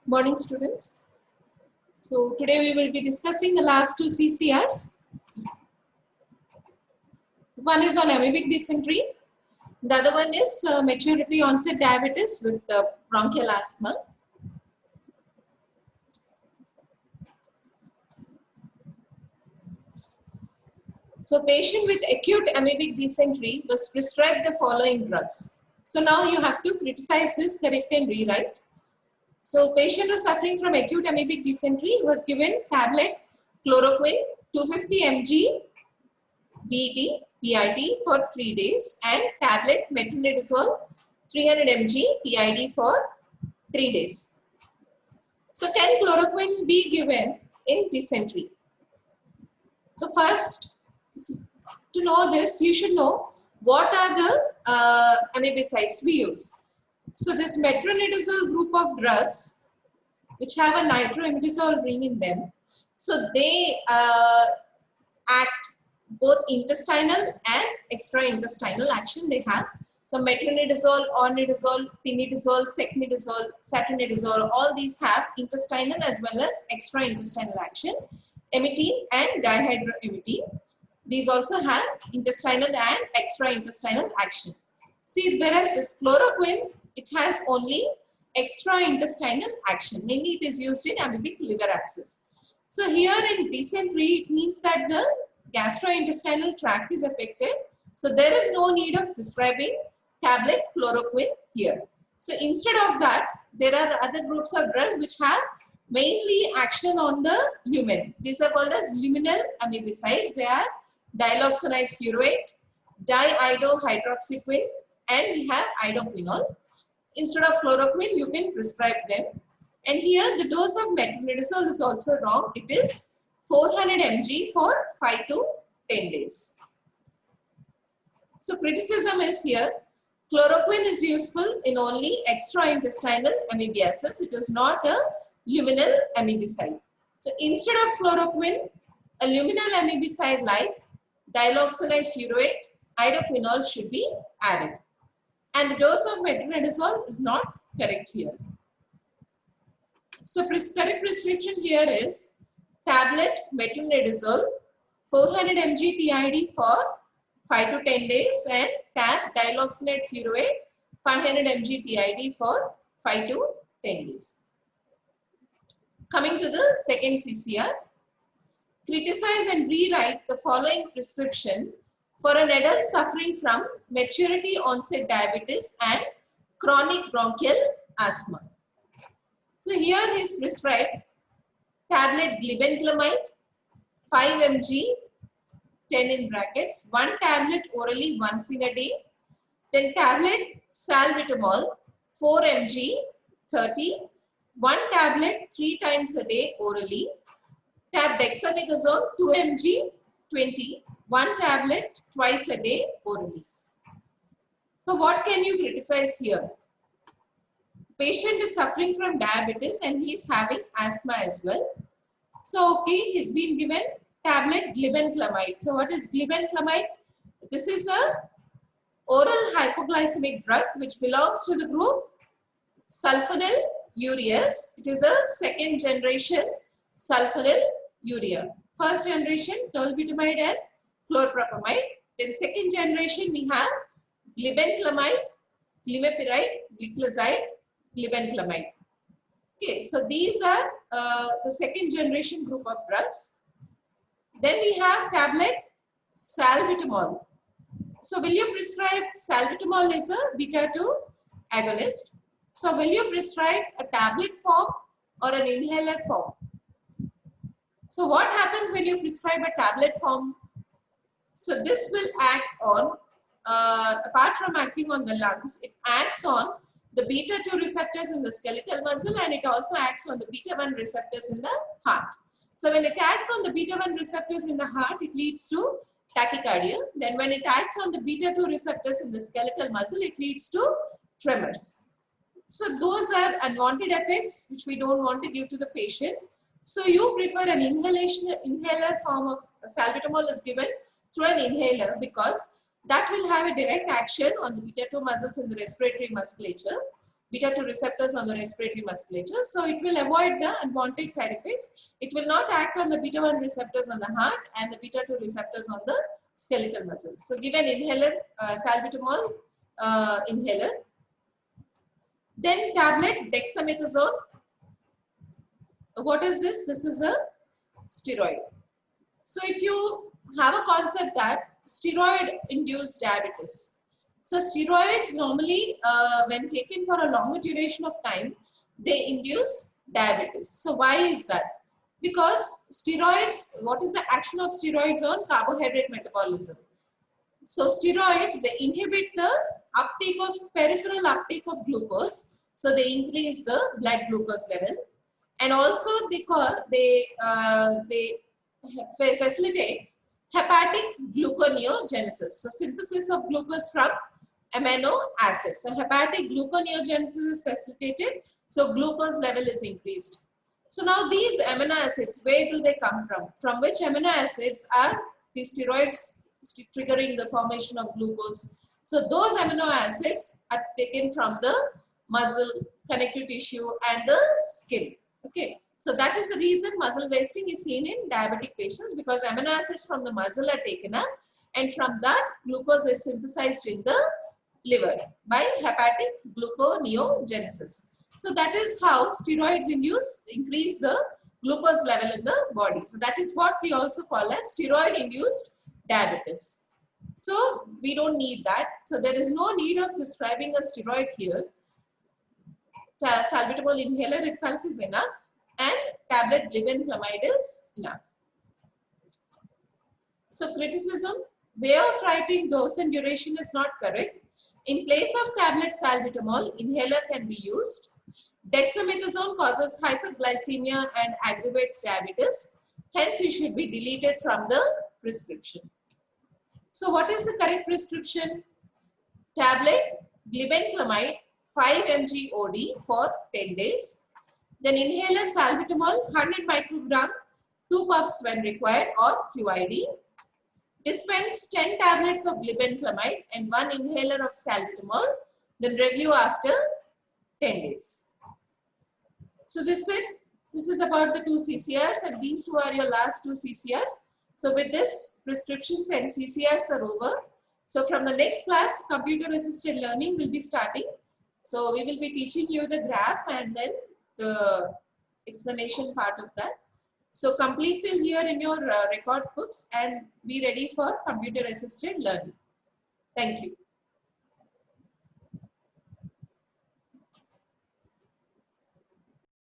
Morning students. So today we will be discussing the last two CCRs. One is on amoebic dysentery. The other one is maturity onset diabetes with bronchial asthma. So patient with acute amoebic dysentery was prescribed the following drugs. So now you have to criticize this, correct and rewrite. So patient was suffering from acute amoebic dysentery, was given tablet chloroquine 250 mg PID for 3 days and tablet metronidazole 300 mg PID for 3 days. So can chloroquine be given in dysentery? So first, to know this, you should know what are the amebicides we use. So this metronidazole group of drugs which have a nitroimidazole ring in them, so they act both intestinal and extraintestinal action they have. So metronidazole, ornidazole, pinidazole, secnidazole, satronidazole, all these have intestinal as well as extraintestinal action. Emmetine and dihydroemmetine, these also have intestinal and extraintestinal action. See, whereas this chloroquine, it has only extraintestinal action. Mainly it is used in amoebic liver abscess. So here in dysentery, it means that the gastrointestinal tract is affected. So there is no need of prescribing tablet chloroquine here. So instead of that, there are other groups of drugs which have mainly action on the lumen. These are called as luminal amebicides. They are diloxonide furoate, diiodohydroxyquine, and we have idoquinol. Instead of chloroquine, you can prescribe them. And here the dose of metronidazole is also wrong. It is 400 mg for 5 to 10 days. So criticism is here, chloroquine is useful in only extraintestinal amoebiasis. It is not a luminal amebicide. So instead of chloroquine, a luminal amebicide like diloxonide furoate, idoquinol should be added. And the dose of metronidazole is not correct here. So correct prescription here is tablet metronidazole 400 mg PID for 5 to 10 days and tab diloxonide furoate 500 mg PID for 5 to 10 days. Coming to the second CCR, criticize and rewrite the following prescription for an adult suffering from maturity onset diabetes and chronic bronchial asthma. So here is prescribed tablet glibenclamide 5 mg 10 in brackets, 1 tablet orally once in a day, then tablet salbutamol 4 mg 30, 1 tablet 3 times a day orally, tab dexamethasone 2 mg 20, 1 tablet twice a day orally. So what can you criticize here? Patient is suffering from diabetes and he is having asthma as well. So okay, he's been given tablet glibenclamide. So what is glibenclamide? This is a oral hypoglycemic drug which belongs to the group sulfonylureas. It is a second generation sulfonylurea. First generation tolbutamide and chlorpropamide. Then second generation we have glibenclamide, glimepiride, gliclazide, glibenclamide. Okay, so these are the second generation group of drugs. Then we have tablet salbutamol. So will you prescribe salbutamol is a beta-2 agonist. So will you prescribe a tablet form or an inhaler form? So what happens when you prescribe a tablet form? So this will act on, apart from acting on the lungs, it acts on the beta-2 receptors in the skeletal muscle and it also acts on the beta-1 receptors in the heart. So when it acts on the beta-1 receptors in the heart, it leads to tachycardia. Then when it acts on the beta-2 receptors in the skeletal muscle, it leads to tremors. So those are unwanted effects which we don't want to give to the patient. So you prefer an inhaler form of salbutamol is given through an inhaler because that will have a direct action on the beta-2 muscles in the respiratory musculature. beta 2 receptors on the respiratory musculature. So it will avoid the unwanted side effects. It will not act on the beta 1 receptors on the heart and the beta 2 receptors on the skeletal muscles. So give an inhaler, salbutamol inhaler. Then tablet dexamethasone. What is this? This is a steroid. So if you have a concept that steroid induced diabetes. So steroids normally when taken for a longer duration of time, they induce diabetes. So why is that? Because steroids, what is the action of steroids on carbohydrate metabolism? So steroids, they inhibit the uptake of peripheral uptake of glucose. So they increase the blood glucose level, and also they facilitate hepatic gluconeogenesis. So synthesis of glucose from amino acids. So hepatic gluconeogenesis is facilitated. So glucose level is increased. So now these amino acids, where do they come from? From which amino acids are the steroids triggering the formation of glucose? So those amino acids are taken from the muscle, connective tissue and the skin. Okay. So that is the reason muscle wasting is seen in diabetic patients, because amino acids from the muscle are taken up and from that glucose is synthesized in the liver by hepatic gluconeogenesis. So that is how steroids increase the glucose level in the body. So that is what we also call as steroid induced diabetes. So we don't need that. So there is no need of prescribing a steroid here. Salbutamol inhaler itself is enough, and tablet glibenclamide is enough. So criticism, way of writing dose and duration is not correct. In place of tablet salbutamol, inhaler can be used. Dexamethasone causes hyperglycemia and aggravates diabetes. Hence, it should be deleted from the prescription. So what is the correct prescription? Tablet glibenclamide 5 mg OD for 10 days. Then inhaler salbutamol 100 microgram, 2 puffs when required, or QID. Dispense 10 tablets of glibenclamide and 1 inhaler of salbutamol. Then review after 10 days. So this is about the 2 CCRs, and these 2 are your last 2 CCRs. So with this, prescriptions and CCRs are over. So from the next class, computer assisted learning will be starting. So we will be teaching you the graph and then the explanation part of that. So complete till here in your record books and be ready for computer assisted learning. Thank you.